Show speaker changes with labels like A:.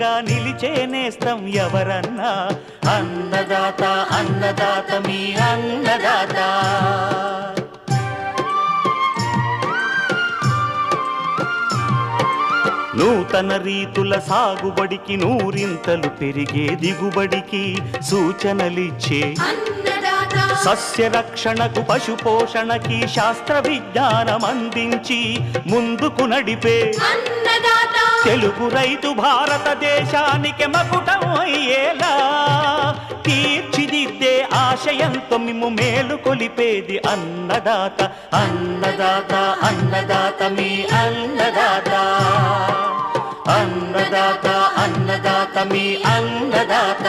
A: నిలిచే నేస్తం ఎవరన్నా అన్నదాత అన్నదాత మీ అన్నదాత. నూతన రీతుల సాగుబడికి నూరింతలు పెరిగే దిగుబడికి సూచనలిచ్చే సస్య రక్షణకు పశు పోషణకి శాస్త్ర విజ్ఞానం అందించి ముందుకు నడిపే తెలుగు రైతు భారతదేశానికి మకుటం అయ్యేలా తీర్చిదిద్దే ఆశయంతో మిమ్ము మేలు కొలిపేది అన్నదాత అన్నదాత అన్నదాత మీ అన్నదాత అన్నదాత అన్నదాత మీ అన్నదాత.